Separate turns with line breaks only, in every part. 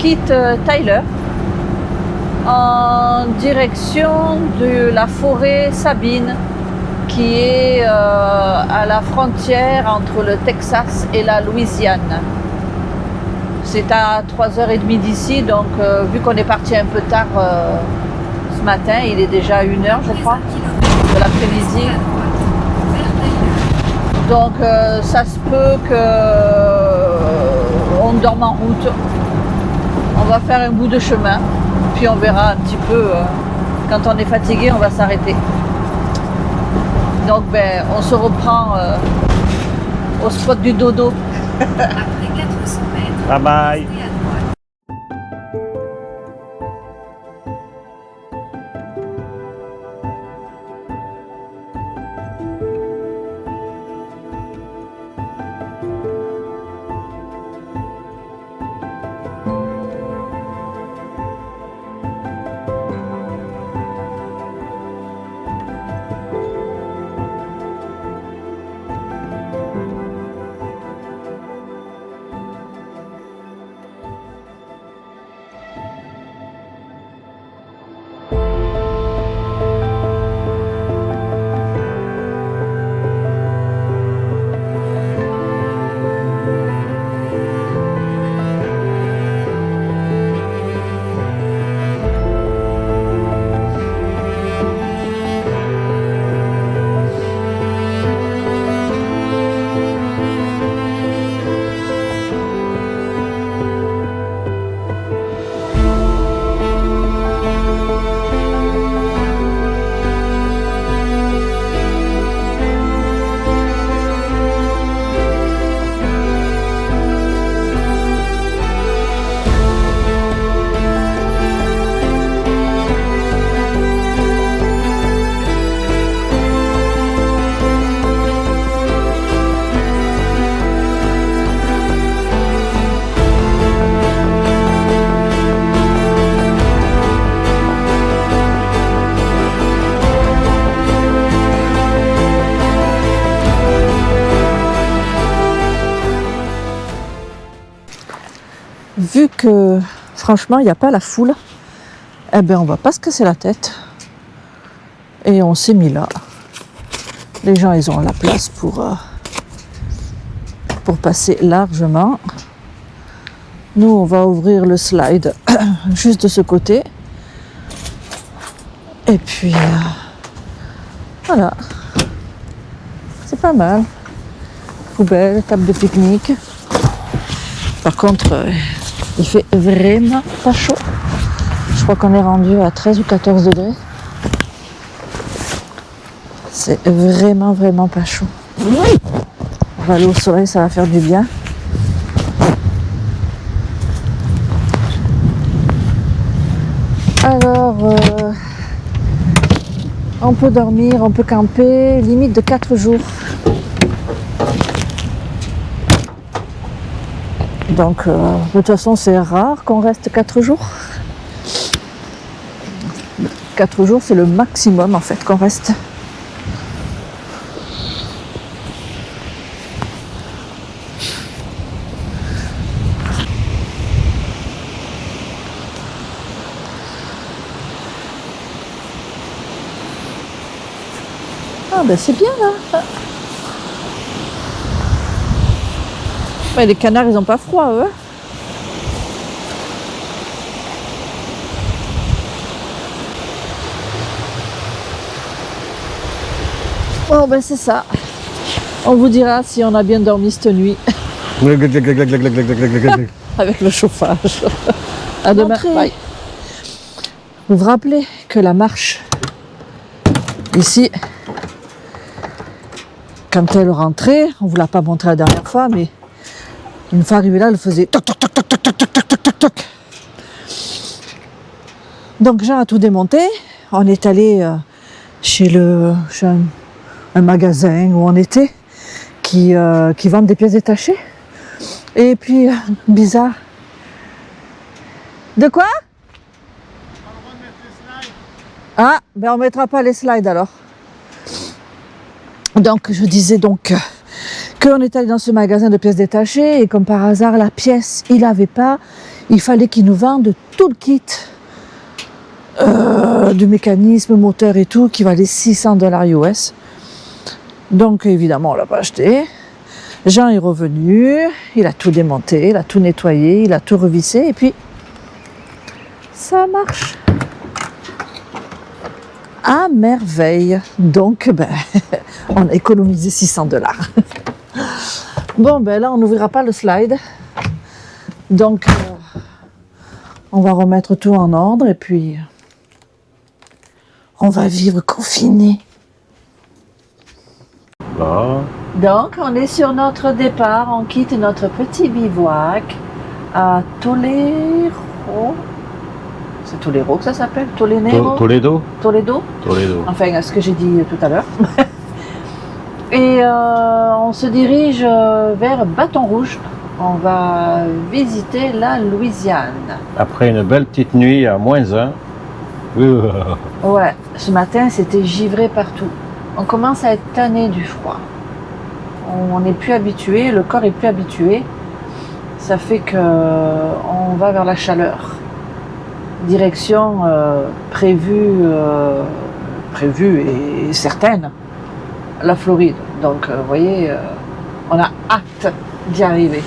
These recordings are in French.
quitte Tyler en direction de la forêt Sabine qui est à la frontière entre le Texas et la Louisiane. C'est à 3h30 d'ici, donc vu qu'on est parti un peu tard ce matin, il est déjà 1h je crois, de l'après-midi. Donc ça se peut qu'on dorme en route. On va faire un bout de chemin, puis on verra un petit peu. Quand on est fatigué, on va s'arrêter. Donc on se reprend au spot du dodo.
Après 400 mètres,
Bye bye.
restez à droite.
Vu que franchement il n'y a pas la foule, eh ben on va pas se casser la tête. Et on s'est mis là. Les gens ils ont la place pour passer largement. Nous on va ouvrir le slide juste de ce côté. Et puis voilà. C'est pas mal. Poubelle, table de pique-nique. Par contre, il fait vraiment pas chaud. Je crois qu'on est rendu à 13 ou 14 degrés. C'est vraiment pas chaud. On va aller au soleil, ça va faire du bien. Alors, on peut dormir, on peut camper, limite de 4 jours. Donc, de toute façon, c'est rare qu'on reste 4 jours. 4 jours, c'est le maximum, en fait, qu'on reste. Ah, ben c'est bien, là. Mais les canards, ils ont pas froid, eux. Bon, ben c'est ça. On vous dira si on a bien dormi cette nuit. Avec le chauffage. À demain. Bye. Vous vous rappelez que la marche, ici, quand elle rentrait, on ne vous l'a pas montré la dernière fois, mais une fois arrivée là, elle faisait toc toc toc toc toc toc toc toc toc toc toc. Donc Jean a tout démonté. On est allé chez un magasin où on était qui vendent des pièces détachées. Et puis bizarre. De quoi? Ah, ben on mettra pas les slides alors. Donc je disais donc qu'on est allé dans ce magasin de pièces détachées et comme par hasard la pièce il n'avait pas, il fallait qu'il nous vende tout le kit du mécanisme, moteur et tout qui valait $600 US. Donc évidemment on l'a pas acheté. Jean est revenu, il a tout démonté, il a tout nettoyé, il a tout revissé et puis ça marche à merveille. Donc on a économisé $600. Bon ben là on n'ouvrira pas le slide. Donc on va remettre tout en ordre et puis on va vivre confiné.
Bon.
Donc, on est sur notre départ. On quitte notre petit bivouac à Toledo. C'est Toledo que ça s'appelle? Toledo?
Toledo.
Toledo?
Toledo.
Enfin, ce que j'ai dit tout à l'heure. Et on se dirige vers Bâton Rouge. On va visiter la Louisiane.
Après une belle petite nuit à -1.
Ouais, ce matin, c'était givré partout. On commence à être tanné du froid. On n'est plus habitué, le corps est plus habitué. Ça fait que on va vers la chaleur. Direction prévue et certaine, la Floride. Donc, vous voyez, on a hâte d'y arriver.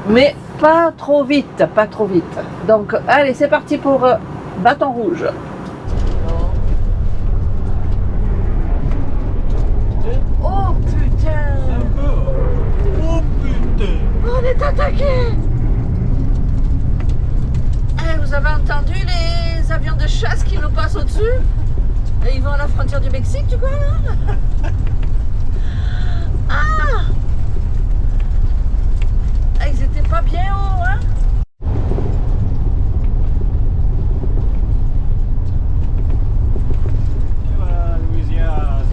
Mais pas trop vite, pas trop vite. Donc, allez, c'est parti pour Bâton Rouge. Oh putain!
Oh putain!
On est attaqué! Eh, vous avez entendu les avions de chasse qui nous passent au-dessus? Et ils vont à la frontière du Mexique, tu crois là? Ah! Eh, ils étaient pas bien hauts, hein?
Et voilà, Louisiane.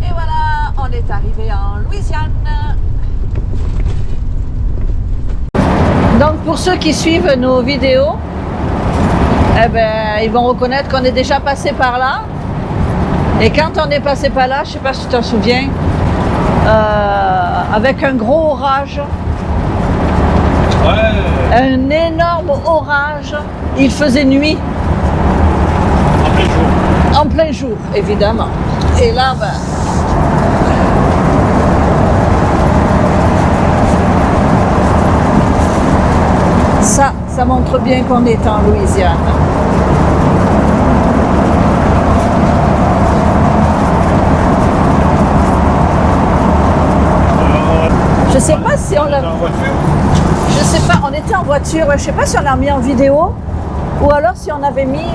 Et voilà, on est arrivé en Louisiane. Donc pour ceux qui suivent nos vidéos, eh ben, ils vont reconnaître qu'on est déjà passé par là. Et quand on est passé par là, je sais pas si tu t'en souviens, avec un gros orage,
Ouais.
un énorme orage, il faisait nuit,
En plein jour.
en plein jour évidemment. Et là, ben, ça montre bien qu'on est en Louisiane. Je sais pas si on l'a...
En voiture.
Je sais pas, on était en voiture, je sais pas si on l'a mis en vidéo ou alors si on avait mis...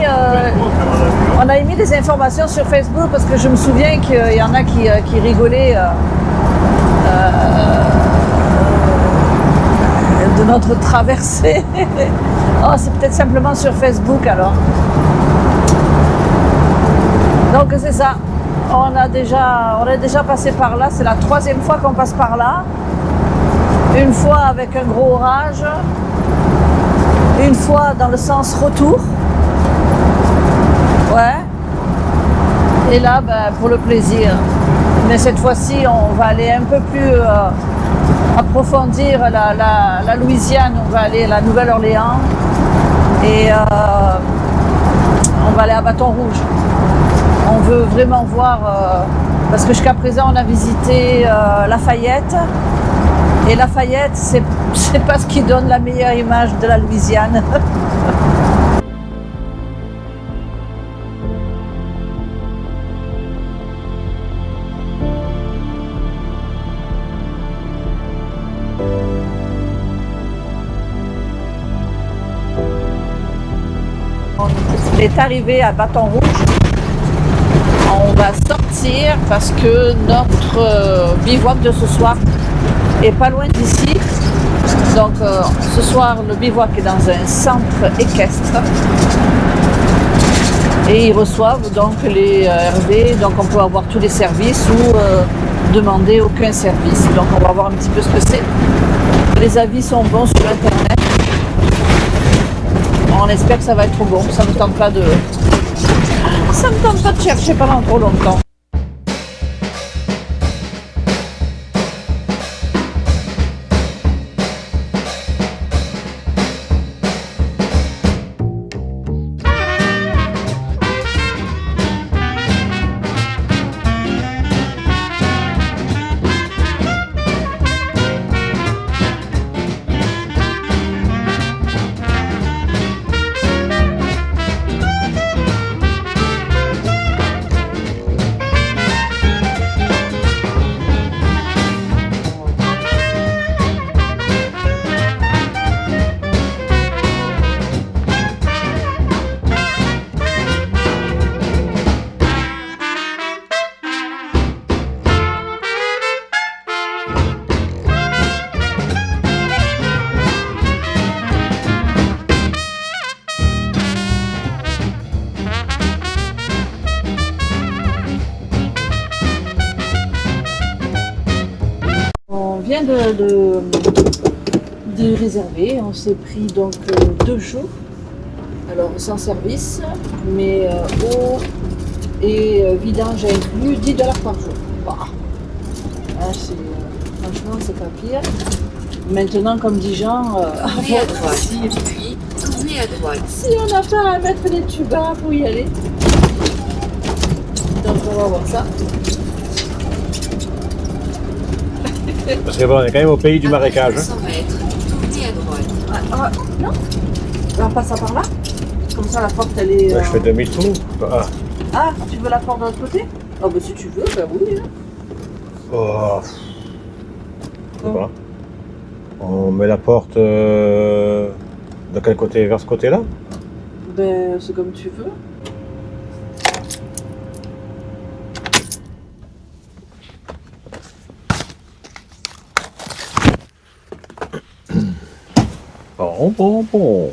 on avait mis des informations sur Facebook parce que je me souviens qu'il y en a qui rigolaient de notre traversée. Oh, c'est peut-être simplement sur Facebook alors. Donc c'est ça, on est déjà passé par là, c'est la 3e fois qu'on passe par là. Une fois avec un gros orage, une fois dans le sens retour. Ouais. Et là, ben, pour le plaisir. Mais cette fois-ci, on va aller un peu plus approfondir la Louisiane. On va aller à la Nouvelle-Orléans. Et on va aller à Bâton Rouge. On veut vraiment voir, parce que jusqu'à présent, on a visité Lafayette. Et Lafayette, c'est pas ce qui donne la meilleure image de la Louisiane. On est arrivé à Bâton Rouge. On va sortir parce que notre bivouac de ce soir est pas loin d'ici. Donc ce soir le bivouac est dans un centre équestre et ils reçoivent donc les RV, donc on peut avoir tous les services ou demander aucun service. Donc on va voir un petit peu ce que c'est. Les avis sont bons sur internet. On espère que ça va être bon. Ça me tente pas de chercher pendant trop longtemps. de réserver. On s'est pris donc 2 jours. Alors sans service, mais eau et vidange inclus, 10 $ par jour. Bah. Ah, franchement, c'est pas pire. Maintenant, comme dit Jean,
Tournez à droite, puis tournez à droite.
si on a affaire à mettre des tubas pour y aller. Donc on va voir ça.
Parce que bon, on est quand même au pays du marécage.
Après 300 mètres, tournez à droite.
Non, on passe ça par là. Comme ça, la porte, elle est...
Je fais demi-tour. Ah.
Ah, tu veux la porte de l'autre côté? Ah bah si tu veux, bah oui. Hein.
Oh. Je sais pas. On met la porte de quel côté? Vers ce côté-là?
Ben, c'est comme tu veux.
Bon.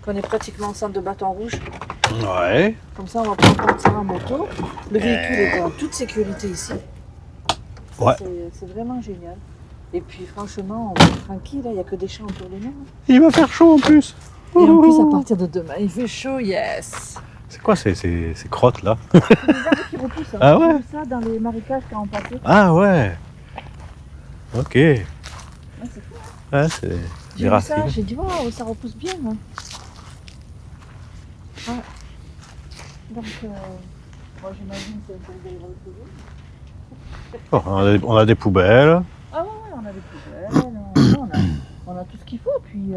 On est pratiquement au centre de Bâton Rouge.
Ouais.
Comme ça, on va pouvoir partir en moto. Le véhicule est en toute sécurité ici.
Ouais.
C'est vraiment génial. Et puis franchement, on va être tranquille, il n'y a que des champs autour de nous.
Il va faire chaud en plus.
Et en plus, à partir de demain, il fait chaud, yes.
C'est quoi ces crottes là?
C'est des arbres qui repoussent. Hein.
Ah ouais?
On a vu ça dans les marécages quand on passait.
Ah ouais. Ok.
Ouais, c'est fou.
Ouais, c'est des
J'ai vu ça,
racines.
j'ai dit, waouh, ça repousse bien. Hein. Ouais. Donc, moi j'imagine que c'est un peu le retrouver.
Oh, on a des poubelles.
Ah ouais, on a des poubelles, on a tout ce qu'il faut. Puis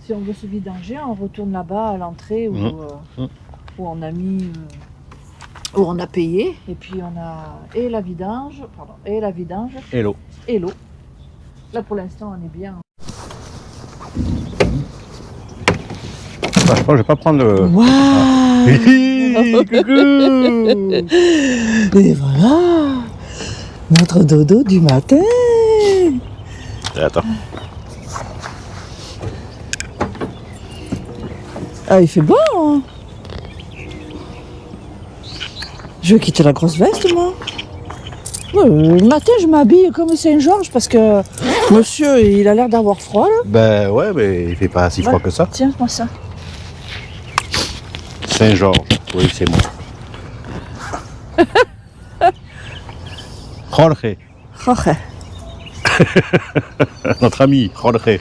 si on veut se vidanger, on retourne là-bas à l'entrée où on a mis, où on a payé. Et puis on a et la vidange,
Et l'eau.
et l'eau. Là pour l'instant on est bien.
Bah, je pense que je vais pas prendre le.
Waouh!
Coucou.
Et voilà notre dodo du matin.
Attends.
Ah, il fait bon, hein. Je vais quitter la grosse veste, moi. Le matin, je m'habille comme Saint-Georges parce que monsieur, il a l'air d'avoir froid, là.
Ben ouais, mais il fait pas si froid que ça.
Tiens, moi ça.
Saint-Georges, oui, c'est moi. Jorge,
Jorge.
notre ami, Jorge.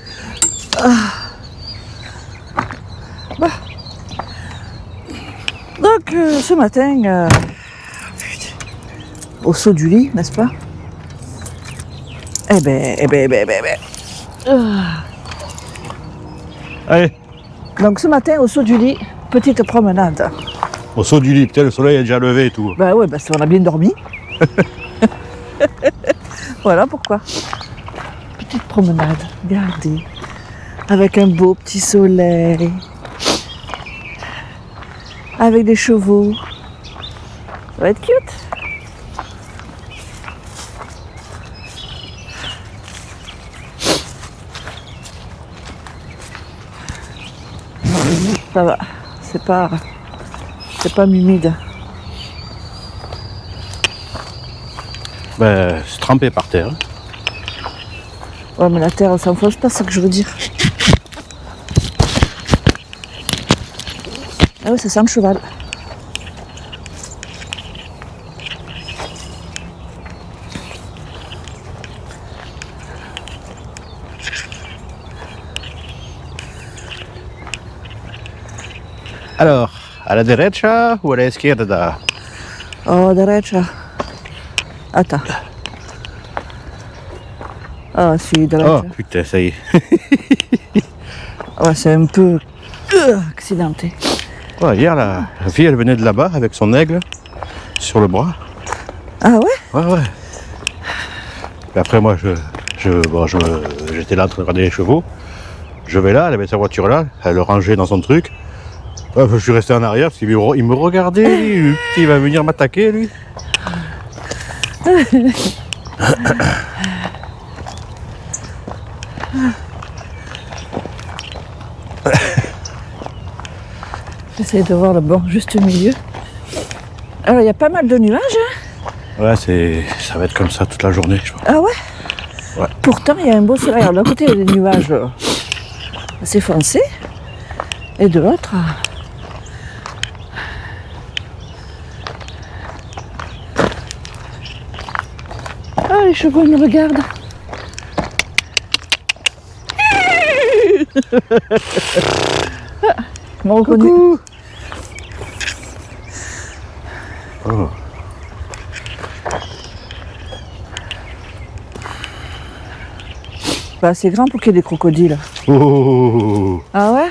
Donc, ce matin, au saut du lit, n'est-ce pas? Eh ben.
Allez,
Donc, ce matin, au saut du lit, petite promenade.
au saut du lit, peut-être le soleil est déjà levé et tout.
Bah ouais, parce qu'on a bien dormi. Voilà pourquoi. Petite promenade, regardez. Avec un beau petit soleil. Avec des chevaux. Ça va être cute. Ça va, c'est pas humide.
Ben, c'est trempé par terre.
Ouais, mais la terre, ça me fausse pas, c'est ça que je veux dire. Ah ouais, ça sent le cheval.
Alors, à la derecha ou à la izquierda?
Oh, derecha. Attends. Ah, si,
Oh
derecha.
putain, ça y est.
Ouais, c'est un peu accidenté.
Ouais, hier, la fille, elle venait de là-bas avec son aigle sur le bras.
Ah ouais?
Ouais. Et après, moi, j'étais là en train de regarder les chevaux. Je vais là, elle avait sa voiture là, elle le rangeait dans son truc. Ouais, je suis resté en arrière parce qu'il me regardait, lui. Il va venir m'attaquer, lui.
J'essaie de voir le bon juste milieu. Alors, il y a pas mal de nuages. Hein.
Ouais, ça va être comme ça toute la journée, je pense.
Ah ouais?
Ouais.
Pourtant, il y a un beau soleil. Alors, d'un côté, il y a des nuages assez foncés. Et de l'autre... Ah, les chevaux, ils me regardent. Ils m'ont reconnu.
Coucou. Oh.
Pas assez grand pour qu'il y ait des crocodiles.
Oh.
Ah ouais?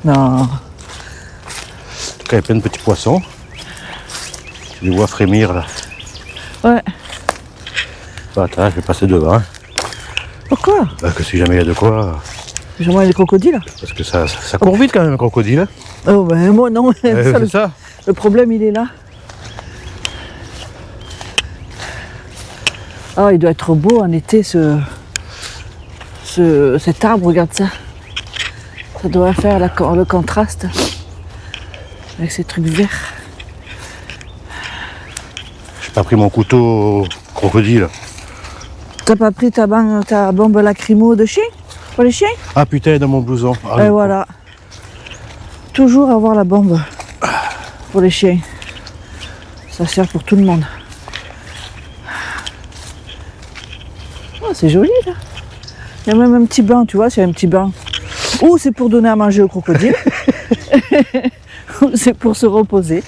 Non.
En tout cas, il y a plein de petits poissons. Tu les vois frémir là.
Ouais.
Bah, attends, je vais passer devant. Hein.
Pourquoi?
Bah, que si jamais il y a de quoi.
J'aimerais des crocodiles.
Parce que ça court vite quand même, un crocodile. Hein.
Oh ben moi non. Ça,
C'est ça.
le problème il est là. Ah, il doit être beau en été cet arbre, regarde ça. Ça doit faire le contraste avec ces trucs verts.
J'ai pas pris mon couteau crocodile.
T'as pas pris ta bombe lacrymo de chien? Pour les chiens?
Ah putain, elle est dans mon blouson. Ah,
Et voilà. Toujours avoir la bombe pour les chiens. Ça sert pour tout le monde. Oh, c'est joli là. Il y a même un petit bain, tu vois, c'est un petit bain. Ou c'est pour donner à manger au crocodile. Ou c'est pour se reposer.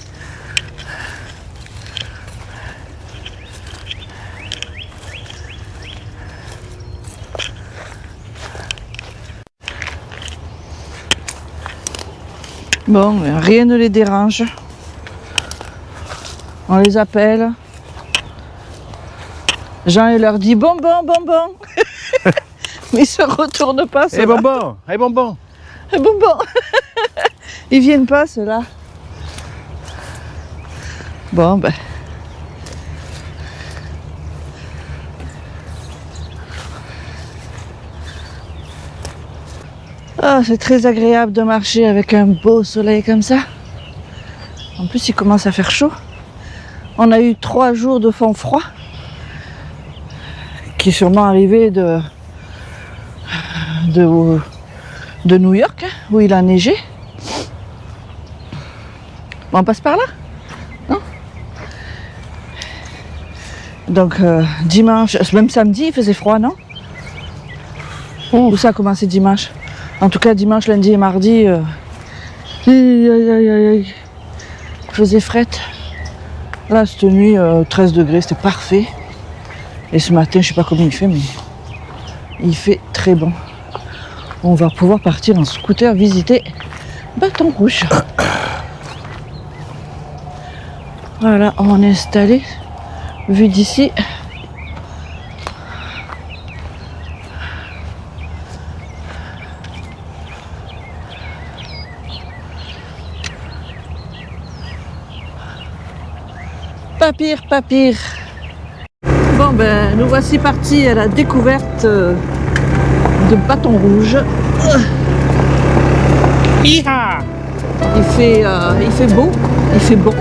Bon, rien ne les dérange. On les appelle. Jean, il leur dit bonbon, bonbon. Mais ils se retournent pas,
Eh
ceux-là.
bonbon, eh bonbon.
Bonbon. Ils viennent pas, ceux-là. Bon, ben. Ah, c'est très agréable de marcher avec un beau soleil comme ça. En plus, il commence à faire chaud. On a eu 3 jours de vent froid, qui est sûrement arrivé de New York, hein, où il a neigé. Bon, on passe par là? Non? Donc, dimanche, même samedi, il faisait froid, non? Où ça a commencé dimanche? En tout cas, dimanche, lundi et mardi, il faisait fret. Là, cette nuit, 13 degrés, c'était parfait. Et ce matin, je sais pas combien il fait, mais il fait très bon. On va pouvoir partir en scooter visiter Bâton Rouge. Voilà, on est installé. Vue d'ici. Pas pire, pas pire. Bon ben, nous voici partis à la découverte de Bâton Rouge. Il fait beau, il fait bon.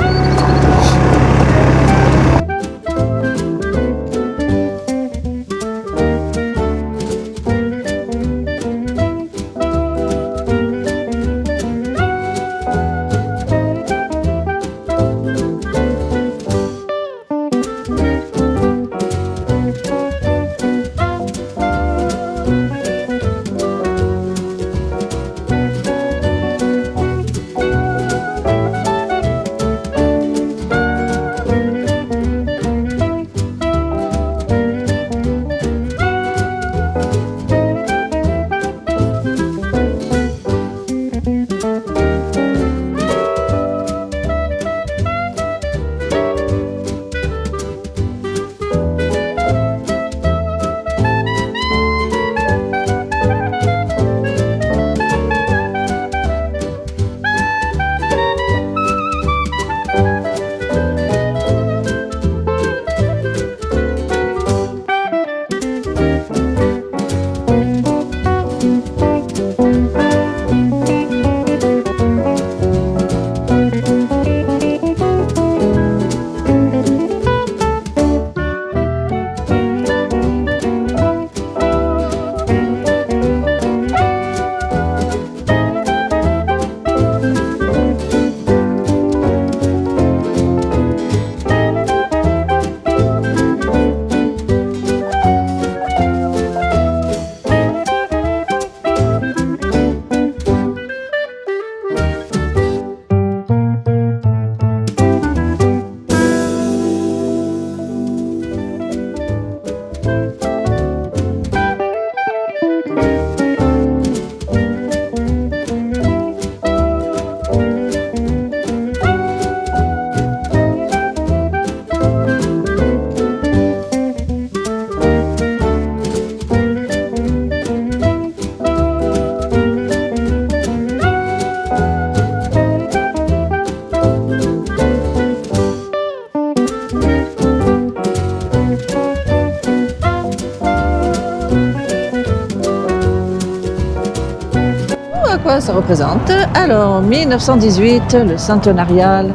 ça représente? Alors, 1918, le centenarial.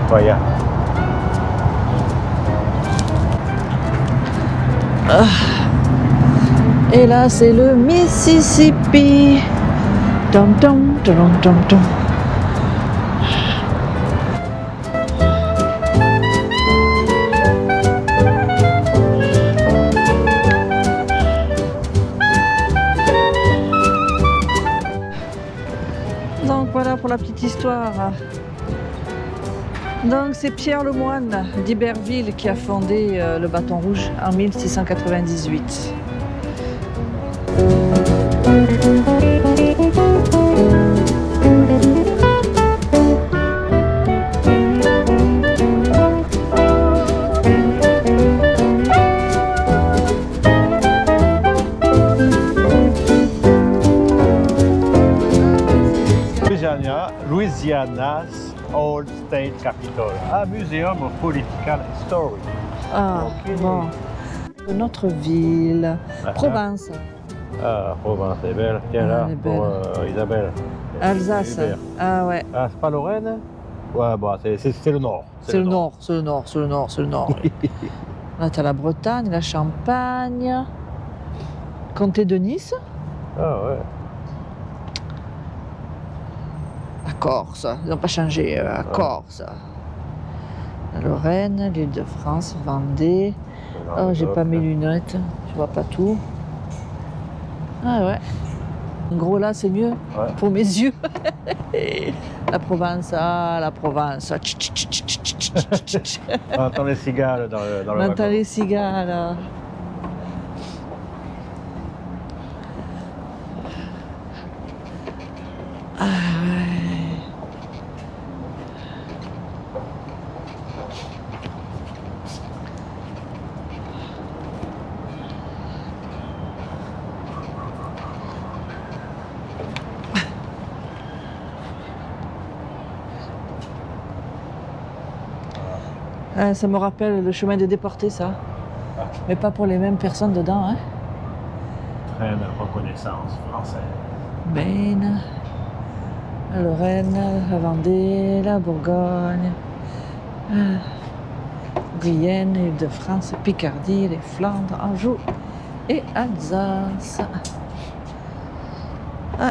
Voilà.
Et là, c'est le Mississippi. Tom, tom, tom, tom, tom. Donc voilà pour la petite histoire. Donc c'est Pierre Lemoine d'Iberville qui a fondé le Bâton Rouge en 1698.
Louisiana's Old State Capitol, a Museum of Political History.
Ah,
Ok.
bon. Notre ville, Provence,
Ah, Provence est belle. Tiens
Ah,
là,
elle est
pour Isabelle.
Alsace.
Hubert.
Ah ouais,
Ah, c'est pas Lorraine? Ouais, bah, c'est le nord.
c'est le nord, c'est le nord, c'est le nord, c'est le nord. Oui. Là, tu as la Bretagne, la Champagne, Comté de Nice,
Ah ouais.
la Corse, ils n'ont pas changé, la Corse. La Lorraine, l'Île-de-France, Vendée. Oh, j'ai pas mes lunettes, je vois pas tout. Ah ouais. En gros, là, c'est mieux
Ouais.
pour mes yeux. La Provence, ah, la Provence.
On entend les cigales dans le
On entend
wagon.
les cigales. Ah ouais. Ah, ça me rappelle le chemin des déportés, ça. Mais pas pour les mêmes personnes dedans, hein.
Train de reconnaissance française.
Maine, la Lorraine, la Vendée, la Bourgogne, Guyenne, Île-de-France, Picardie, les Flandres, Anjou et Alsace. Ah.